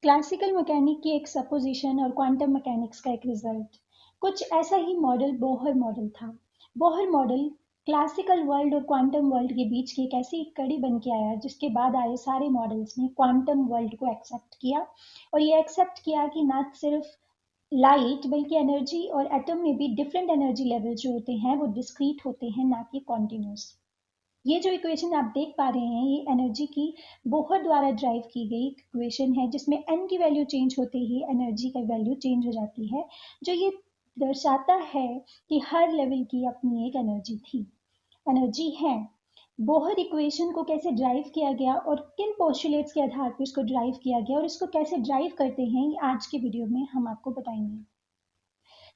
Classical mechanic की एक supposition और क्वांटम मैकेनिक्स का एक रिजल्ट। कुछ ऐसा ही मॉडल बोहर मॉडल था। बोहर मॉडल क्लासिकल वर्ल्ड और क्वांटम वर्ल्ड के बीच की एक ऐसी कड़ी बन के आया जिसके बाद आए सारे मॉडल्स ने क्वांटम वर्ल्ड को एक्सेप्ट किया, और ये एक्सेप्ट किया कि ना सिर्फ लाइट बल्कि एनर्जी और एटम में भी डिफरेंट एनर्जी लेवल जो होते हैं वो डिस्क्रीट होते हैं, ना कि कॉन्टिन्यूस। ये जो इक्वेशन आप देख पा रहे हैं, ये एनर्जी की बोहर द्वारा ड्राइव की गई इक्वेशन है, जिसमें एन की वैल्यू चेंज होते ही एनर्जी का वैल्यू चेंज हो जाती है, जो ये दर्शाता है कि हर लेवल की अपनी एक एनर्जी है। बोहर इक्वेशन को कैसे ड्राइव किया गया और किन पोस्टुलेट्स के आधार पर इसको ड्राइव किया गया और इसको कैसे ड्राइव करते हैं, ये आज के वीडियो में हम आपको बताएंगे।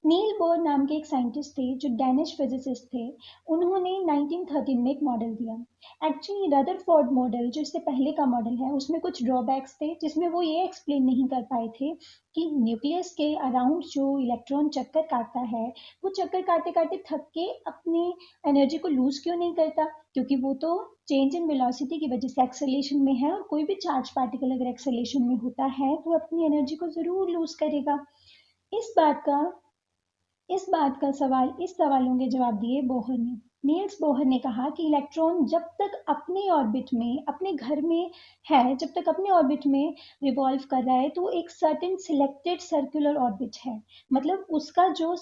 नील बोर नाम के एक साइंटिस्ट थे जो डैनिश फिजिसिस्ट थे। उन्होंने 1913 में एक मॉडल दिया। एक्चुअली रदरफोर्ड मॉडल जो इससे पहले का मॉडल है, उसमें कुछ ड्रॉबैक्स थे, जिसमें वो ये एक्सप्लेन नहीं कर पाए थे कि न्यूक्लियस के अराउंड जो इलेक्ट्रॉन चक्कर काटता है, वो चक्कर काटते काटते थक के अपने एनर्जी को लूज क्यों नहीं करता, क्योंकि वो तो चेंज इन वेलोसिटी की वजह से एक्सेलेरेशन में है, और कोई भी चार्ज पार्टिकल अगर एक्सेलेरेशन में होता है तो अपनी एनर्जी को जरूर लूज करेगा। इस बात का इस सवालों के जवाब दिए बोहर ने। नील्स बोहर ने कहा कि इलेक्ट्रॉन जब तक अपने ऑर्बिट में, अपने घर में है, जब तक अपने ऑर्बिट में रिवॉल्व कर रहा है, तो एक सर्टेन सिलेक्टेड सर्कुलर ऑर्बिट है। मतलब उसका जो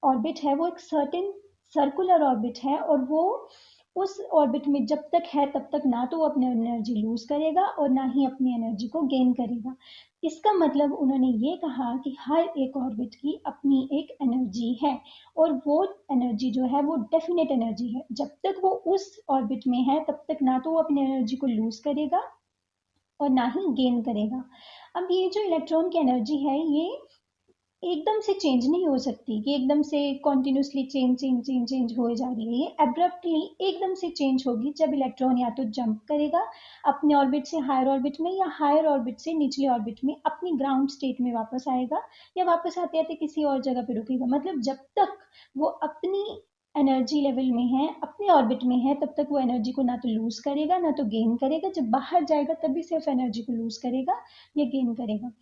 ऑर्बिट है वो एक सर्टेन सर्कुलर ऑर्बिट है, और वो उस ऑर्बिट में जब तक है तब तक ना तो वो अपनी एनर्जी लूज करेगा और ना ही अपनी एनर्जी को गेन करेगा। इसका मतलब उन्होंने ये कहा कि हर एक ऑर्बिट की अपनी एक एनर्जी है, और वो एनर्जी जो है वो डेफिनेट एनर्जी है। जब तक वो उस ऑर्बिट में है तब तक ना तो वो अपनी एनर्जी को लूज करेगा और ना ही गेन करेगा। अब ये जो इलेक्ट्रॉन की एनर्जी है, ये एकदम से चेंज नहीं हो सकती कि एकदम से continuously change change change change हो जा रही है। ये एब्रप्टली एकदम से चेंज होगी जब इलेक्ट्रॉन या तो जंप करेगा अपने ऑर्बिट से हायर ऑर्बिट में, या हायर ऑर्बिट से निचले ऑर्बिट में अपनी ग्राउंड स्टेट में वापस आएगा, या वापस आते आते किसी और जगह पे रुकेगा। मतलब जब तक वो अपनी एनर्जी लेवल में है, अपने ऑर्बिट में है, तब तक वो एनर्जी को ना तो लूज करेगा ना तो गेन करेगा। जब बाहर जाएगा तभी सिर्फ एनर्जी को लूज करेगा या गेन करेगा।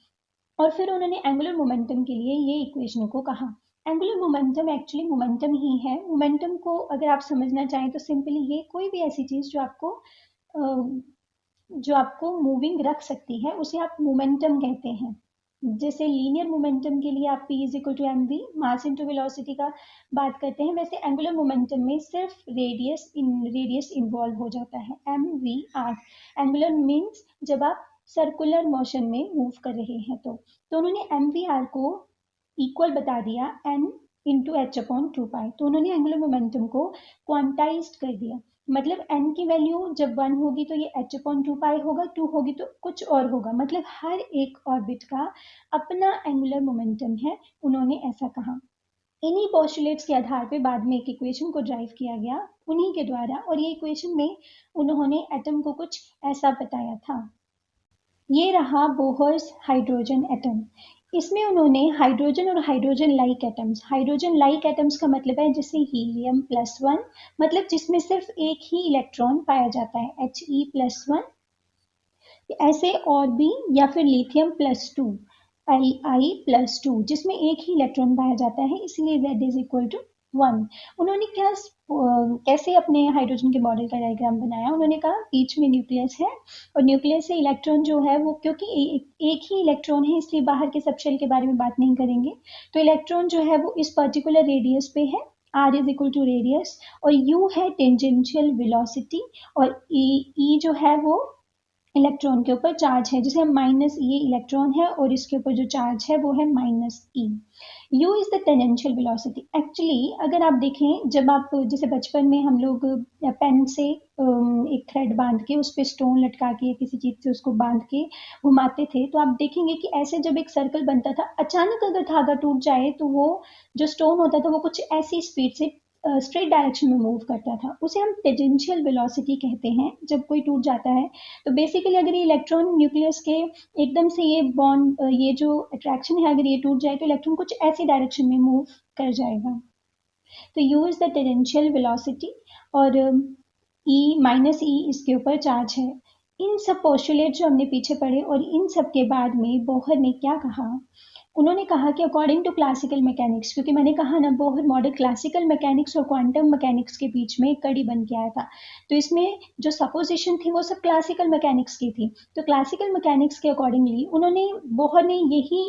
और फिर उन्होंने एंगुलर मोमेंटम के लिए ये इक्वेशन को कहा। एंगुलर मोमेंटम एक्चुअली मोमेंटम ही है। मोमेंटम को अगर आप समझना चाहें तो सिंपली ये कोई भी ऐसी चीज जो आपको मूविंग रख सकती है, उसे आप मोमेंटम कहते हैं। जैसे लीनियर मोमेंटम के लिए आप p is equal to m v, mass into velocity का बात करते हैं, वैसे एंगुलर मोमेंटम में सिर्फ रेडियस इन्वॉल्व हो जाता है, m we r. Angular means जब आप सर्कुलर मोशन में मूव कर रहे हैं तो उन्होंने एम वी आर को इक्वल बता दिया N into H upon two pi. तो उन्होंने एंगुलर मोमेंटम को क्वांटाइज्ड कर दिया। मतलब n की वैल्यू जब 1 होगी तो ये h अपॉन टू पाई होगा, 2 होगी तो कुछ और होगा। मतलब हर एक ऑर्बिट का अपना एंगुलर मोमेंटम है, उन्होंने ऐसा कहा। इन्हीं पोस्टुलेट्स के आधार पे बाद में एक इक्वेशन को ड्राइव किया गया उन्हीं के द्वारा, और ये इक्वेशन में उन्होंने एटम को कुछ ऐसा बताया था। ये रहा बोहर्स हाइड्रोजन एटम। इसमें उन्होंने हाइड्रोजन और हाइड्रोजन लाइक एटम्स का मतलब है जैसे हीलियम प्लस वन, मतलब जिसमें सिर्फ एक ही इलेक्ट्रॉन पाया जाता है, He+1। ऐसे और भी, या फिर लिथियम प्लस टू, Li+2, जिसमें एक ही इलेक्ट्रॉन पाया जाता है, इसलिए Z इज इक्वल टू 1। उन्होंने कैसे अपने हाइड्रोजन के मॉडल का डायग्राम बनाया। उन्होंने कहा बीच में न्यूक्लियस है, और न्यूक्लियस से इलेक्ट्रॉन जो है वो, क्योंकि एक ही इलेक्ट्रॉन है इसलिए बाहर के सब शेल के बारे में बात नहीं करेंगे। तो इलेक्ट्रॉन जो है वो इस पर्टिकुलर रेडियस पे है, r is equal to radius, और u है टेंजेंशियल वेलोसिटी, और e जो है वो इलेक्ट्रॉन के ऊपर चार्ज है। जैसे माइनस, ये इलेक्ट्रॉन है और इसके ऊपर जो चार्ज है वो है minus E. You is the tangential velocity. Actually अगर आप देखें, जब आप जैसे बचपन में हम लोग पेन से एक थ्रेड बांध के उस पर स्टोन लटका के किसी चीज से उसको बांध के घुमाते थे, तो आप देखेंगे कि ऐसे जब एक सर्कल बनता था, अचानक अगर धागा टूट जाए तो वो जो स्टोन होता था वो कुछ ऐसी स्पीड से स्ट्रेट डायरेक्शन में मूव करता था। उसे हम टेंजेंशियल वेलोसिटी कहते हैं जब कोई टूट जाता है। तो बेसिकली अगर ये इलेक्ट्रॉन न्यूक्लियस के एकदम से ये बॉन्ड, ये जो अट्रैक्शन है, अगर ये टूट जाए तो इलेक्ट्रॉन कुछ ऐसी डायरेक्शन में मूव कर जाएगा। तो you is the tangential velocity, और ई माइनस ई इसके ऊपर चार्ज है। इन सब पोस्टुलेट जो हमने पीछे पढ़े और इन सब के बाद में बोहर ने क्या कहा, उन्होंने कहा कि अकॉर्डिंग टू क्लासिकल मैकेनिक्स, क्योंकि मैंने कहा ना बोहर मॉडल क्लासिकल मैकेनिक्स और क्वांटम मैकेनिक्स के बीच में एक कड़ी बन के आया था, तो इसमें जो सपोजिशन थी वो सब क्लासिकल मैकेनिक्स की थी। तो क्लासिकल मैकेनिक्स के अकॉर्डिंगली बोहर ने यही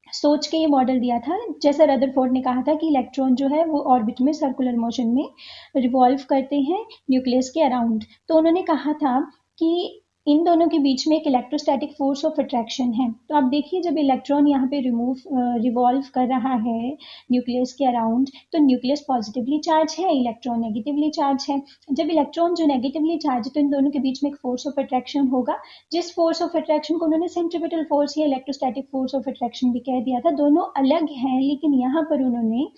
सोच के ये मॉडल दिया था, जैसा रदरफोर्ड ने कहा था कि इलेक्ट्रॉन जो है वो ऑर्बिट में सर्कुलर मोशन में रिवॉल्व करते हैं न्यूक्लियस के अराउंड। तो उन्होंने कहा था कि इन दोनों के बीच में एक इलेक्ट्रोस्टैटिक फोर्स ऑफ अट्रैक्शन है। तो आप देखिए जब इलेक्ट्रॉन यहाँ पे रिवॉल्व कर रहा है न्यूक्लियस के अराउंड, तो न्यूक्लियस पॉजिटिवली चार्ज है, इलेक्ट्रॉन नेगेटिवली चार्ज है। जब इलेक्ट्रॉन जो नेगेटिवली चार्ज है तो इन दोनों के बीच में एक फोर्स ऑफ अट्रैक्शन होगा, जिस फोर्स ऑफ अट्रैक्शन को उन्होंने सेंट्रीपिटल फोर्स या इलेक्ट्रोस्टैटिक फोर्स ऑफ अट्रैक्शन भी कह दिया था। दोनों अलग हैं, लेकिन यहाँ पर उन्होंने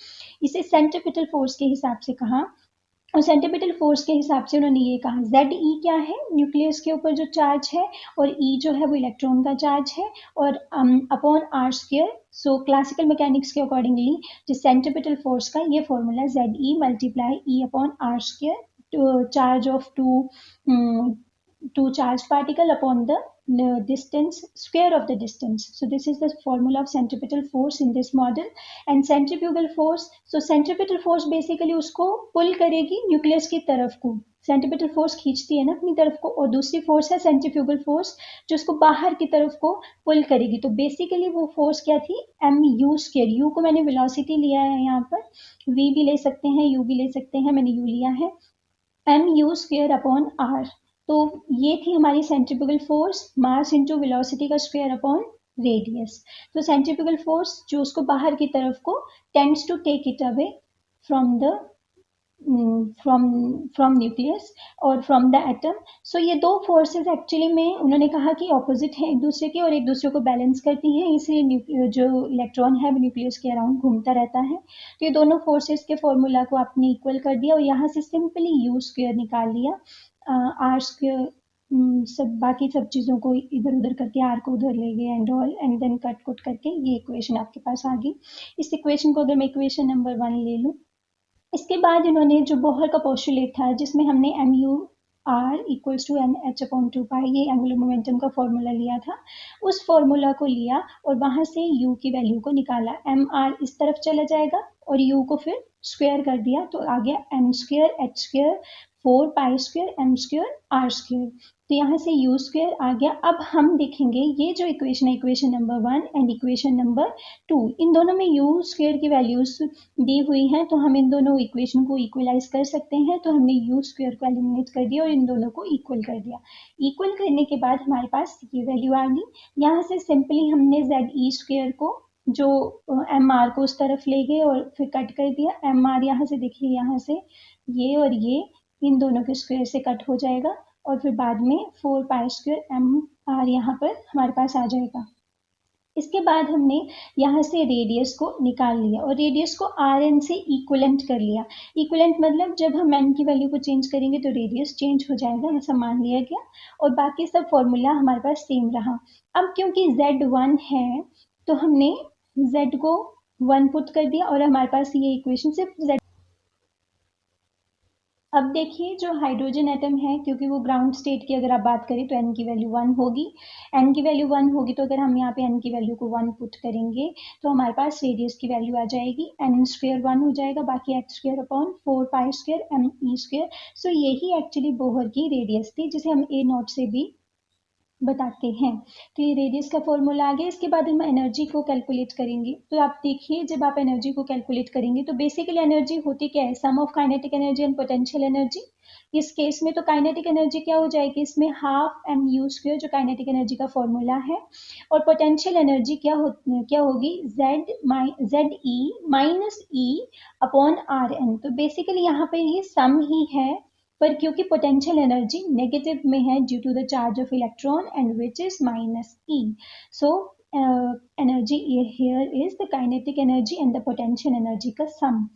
इसे सेंट्रीपिटल फोर्स के हिसाब से कहा, और सेंट्रीपिटल फोर्स के हिसाब से उन्होंने ये कहा जेड ई क्या है, न्यूक्लियस के ऊपर जो चार्ज है, और ई जो है वो इलेक्ट्रॉन का चार्ज है, और upon R square. So classical mechanics के अकॉर्डिंगली जो सेंट्रीपिटल फोर्स का ये formula Z E multiply E upon R square, charge of two charged particle upon the distance, square of the distance. So this is the formula of centripetal force in this model. And centrifugal force, so centripetal force basically उसको पुल करेगी nucleus की तरफ को, centripetal force खींचती है ना अपनी तरफ को, और दूसरी फोर्स है सेंट्रीफ्यूगल फोर्स जो उसको बाहर की तरफ को पुल करेगी। तो बेसिकली वो फोर्स क्या थी, एम यू स्क्वायर। यू को मैंने वेलोसिटी लिया है यहाँ पर, वी भी ले सकते हैं, यू भी ले सकते हैं, मैंने यू लिया है, M U square upon R. तो ये थी हमारी centrifugal force, mass into velocity का स्क्वायर अपॉन रेडियस। तो सेंट्रीफ्यूगल फोर्स जो उसको बाहर की तरफ को tends to take it away from the from nucleus और फ्रॉम द एटम। सो ये दो फोर्सेस एक्चुअली में उन्होंने कहा कि ऑपोजिट हैं एक दूसरे के, और एक दूसरे को बैलेंस करती हैं, इसलिए जो इलेक्ट्रॉन है वो न्यूक्लियस के अराउंड घूमता रहता है। तो ये दोनों फोर्सेस के फॉर्मूला को आपने इक्वल कर दिया और यहाँ से सिंपली यू स्क्वायर निकाल लिया, आर स्क्वायर सब बाकी सब चीज़ों को इधर उधर करके आर को उधर ले गए and all, and then cut कुट करके ये इक्वेशन आपके पास आ गई। इस इक्वेशन को अगर मैं इक्वेशन नंबर 1 ले लूँ, इसके बाद इन्होंने जो बोहर का पोस्टुलेट था जिसमें हमने M U R equals to M H upon 2 pi ये एंगुलर मोमेंटम का फॉर्मूला लिया था, उस फॉर्मूला को लिया और वहां से यू की वैल्यू को निकाला। एम आर इस तरफ चला जाएगा और यू को फिर स्क्वायर कर दिया, तो आ गया M square H square 4 pi square M square R square. तो यहाँ से यू स्क्वायर आ गया। अब हम देखेंगे ये जो इक्वेशन है, equation number 1 and equation number 2, इन दोनों में यू स्क्वायर की वैल्यूज दी हुई हैं, तो हम इन दोनों इक्वेशन को इक्वलाइज कर सकते हैं। तो हमने यू स्क्वायर को एलिमिनेट कर दिया और इन दोनों को इक्वल कर दिया। इक्वल करने के बाद हमारे पास ये वैल्यू आ गई। यहाँ से सिंपली हमने जेड ई स्क्वायर को जो एम आर को उस तरफ ले गए और फिर कट कर दिया। एम आर यहाँ से देखिए, यहाँ से ये और ये इन दोनों के स्क्वायर से कट हो जाएगा और फिर बाद में 4 पाई स्क्वायर एम आर यहाँ पर हमारे पास आ जाएगा। इसके बाद हमने यहाँ से रेडियस को निकाल लिया और रेडियस को आर एन से इक्वलेंट कर लिया। इक्वलेंट मतलब जब हम एन की वैल्यू को चेंज करेंगे तो रेडियस चेंज हो जाएगा, ऐसा मान लिया गया और बाकी सब फॉर्मूला हमारे पास सेम रहा। अब क्योंकि Z1 है तो हमने Z को 1 पुट कर दिया और हमारे पास ये इक्वेशन सिर्फ Z। अब देखिए जो हाइड्रोजन एटम है, क्योंकि वो ग्राउंड स्टेट की अगर आप बात करें तो n की वैल्यू 1 होगी। n की वैल्यू 1 होगी तो अगर हम यहाँ पे n की वैल्यू को 1 पुट करेंगे तो हमारे पास रेडियस की वैल्यू आ जाएगी n स्क्वायर 1 हो जाएगा, बाकी h square upon 4 pi square M E square. So यही एक्चुअली बोहर की रेडियस थी जिसे हम ए नॉट से भी बताते हैं। तो ये रेडियस का फॉर्मूला आ गया। इसके बाद हम एनर्जी को कैलकुलेट करेंगे। तो आप देखिए जब आप एनर्जी को कैलकुलेट करेंगे तो बेसिकली एनर्जी होती क्या है, sum of kinetic energy and potential energy. इस केस में तो काइनेटिक एनर्जी क्या हो जाएगी, इसमें हाफ एम यू स्क्वायर जो काइनेटिक एनर्जी का फॉर्मूला है, और पोटेंशियल एनर्जी क्या होगी, Z E minus E upon R N. तो बेसिकली यहाँ पे ये सम ही है, पर क्योंकि पोटेंशियल एनर्जी नेगेटिव में है due to the charge of electron and which is minus E, so energy here is the kinetic energy and the potential energy का सम।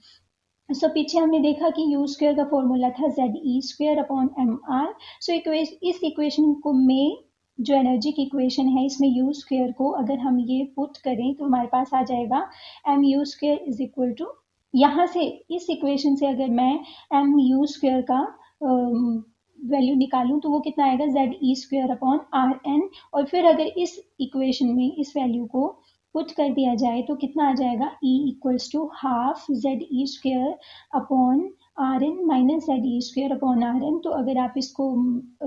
सो पीछे हमने देखा कि यू स्क्वायर का फॉर्मूला था Z E square upon M R. So इस equation को में जो एनर्जी की इक्वेशन है इसमें यू स्क्वायर को अगर हम ये पुट करें तो हमारे पास आ जाएगा M U square is equal to, यहाँ से इस इक्वेशन से अगर मैं एम यू स्क्वायर का वैल्यू निकालूं तो वो कितना आएगा ZE² अपॉन RN, और फिर अगर इस इक्वेशन में इस वैल्यू को पुट कर दिया जाए तो कितना आ जाएगा E equals to half ZE² upon RN minus ZE² upon RN। तो अगर आप इसको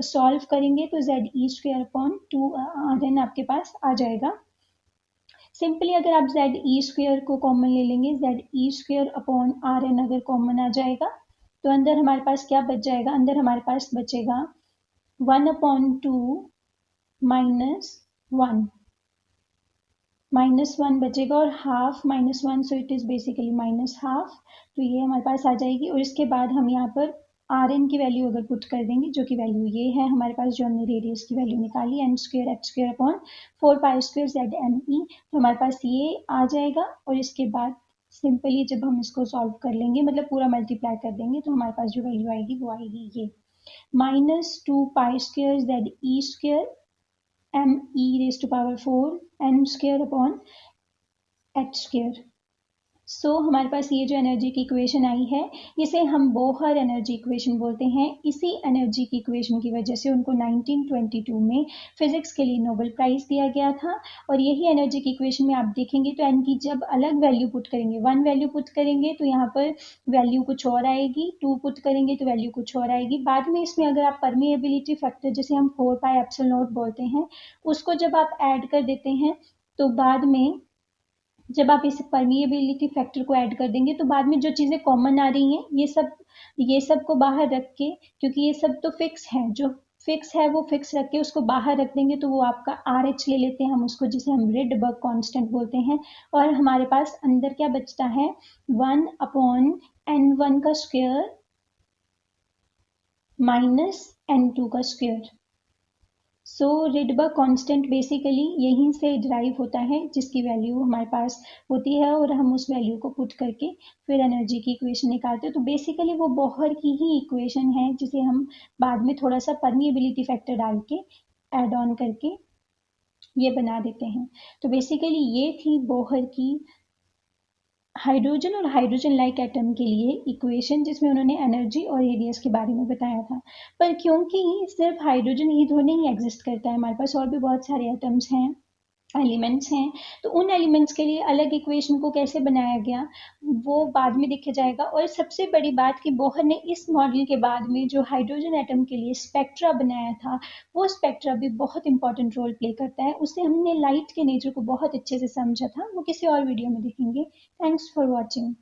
सॉल्व करेंगे तो ZE² अपॉन 2RN आपके पास आ जाएगा। सिंपली अगर आप ZE² को कॉमन ले लेंगे, ZE² अपॉन RN अगर कॉमन आ जाएगा तो अंदर हमारे पास क्या बच जाएगा, अंदर हमारे पास बचेगा 1/2 -1 बचेगा, और half -1, so it is basically -1/2। तो ये हमारे पास आ जाएगी, और इसके बाद हम यहाँ पर RN की वैल्यू अगर पुट कर देंगे, जो कि वैल्यू ये है हमारे पास, जो हमने रेडियस की वैल्यू निकाली n² अपॉन 4π² ZNE, तो हमारे पास ये आ जाएगा। और इसके बाद सिंपली जब हम इसको सॉल्व कर लेंगे, मतलब पूरा मल्टीप्लाई कर देंगे, तो हमारे पास जो वैल्यू आएगी वो आएगी ये -2π² ZE² me⁴ n² upon h²। सो हमारे पास ये जो एनर्जी की इक्वेशन आई है, इसे हम बोहर एनर्जी इक्वेशन बोलते हैं। इसी एनर्जी की इक्वेशन की वजह से उनको 1922 में फिजिक्स के लिए नोबेल प्राइज दिया गया था। और यही एनर्जी की इक्वेशन में आप देखेंगे तो एन की जब अलग वैल्यू पुट करेंगे, 1 वैल्यू पुट करेंगे तो यहाँ पर वैल्यू कुछ और आएगी, 2 पुट करेंगे तो वैल्यू कुछ और आएगी। बाद में इसमें अगर आप परमिएबिलिटी फैक्टर, जिसे हम 4πε0 बोलते हैं, उसको जब आप ऐड कर देते हैं तो बाद में जब आप इस परमिएबिलिटी फैक्टर को ऐड कर देंगे तो बाद में जो चीज़ें कॉमन आ रही हैं, ये सब को बाहर रख के, क्योंकि ये सब तो फिक्स है, जो फिक्स है वो फिक्स रख के उसको बाहर रख देंगे तो वो आपका RH ले लेते हैं हम उसको, जिसे हम रिडबर्ग कांस्टेंट बोलते हैं। और हमारे पास अंदर क्या बचता है, 1/n1² माइनस n2²। सो रिडबर्ग कांस्टेंट बेसिकली यहीं से डिराइव होता है, जिसकी वैल्यू हमारे पास होती है, और हम उस वैल्यू को पुट करके फिर एनर्जी की इक्वेशन निकालते हैं। तो बेसिकली वो बोहर की ही इक्वेशन है, जिसे हम बाद में थोड़ा सा परमिएबिलिटी फैक्टर डाल के ऐड ऑन करके ये बना देते हैं। तो बेसिकली ये थी बोहर की हाइड्रोजन और हाइड्रोजन लाइक एटम के लिए इक्वेशन, जिसमें उन्होंने एनर्जी और रेडियस के बारे में बताया था। पर क्योंकि सिर्फ हाइड्रोजन ही तो नहीं एग्जिस्ट करता है, हमारे पास और भी बहुत सारे एटम्स हैं, एलिमेंट्स हैं, तो उन एलिमेंट्स के लिए अलग इक्वेशन को कैसे बनाया गया वो बाद में देखा जाएगा। और सबसे बड़ी बात कि बोहर ने इस मॉडल के बाद में जो हाइड्रोजन एटम के लिए स्पेक्ट्रा बनाया था, वो स्पेक्ट्रा भी बहुत इंपॉर्टेंट रोल प्ले करता है। उससे हमने लाइट के नेचर को बहुत अच्छे से समझा था, वो किसी और वीडियो में देखेंगे। Thanks for watching.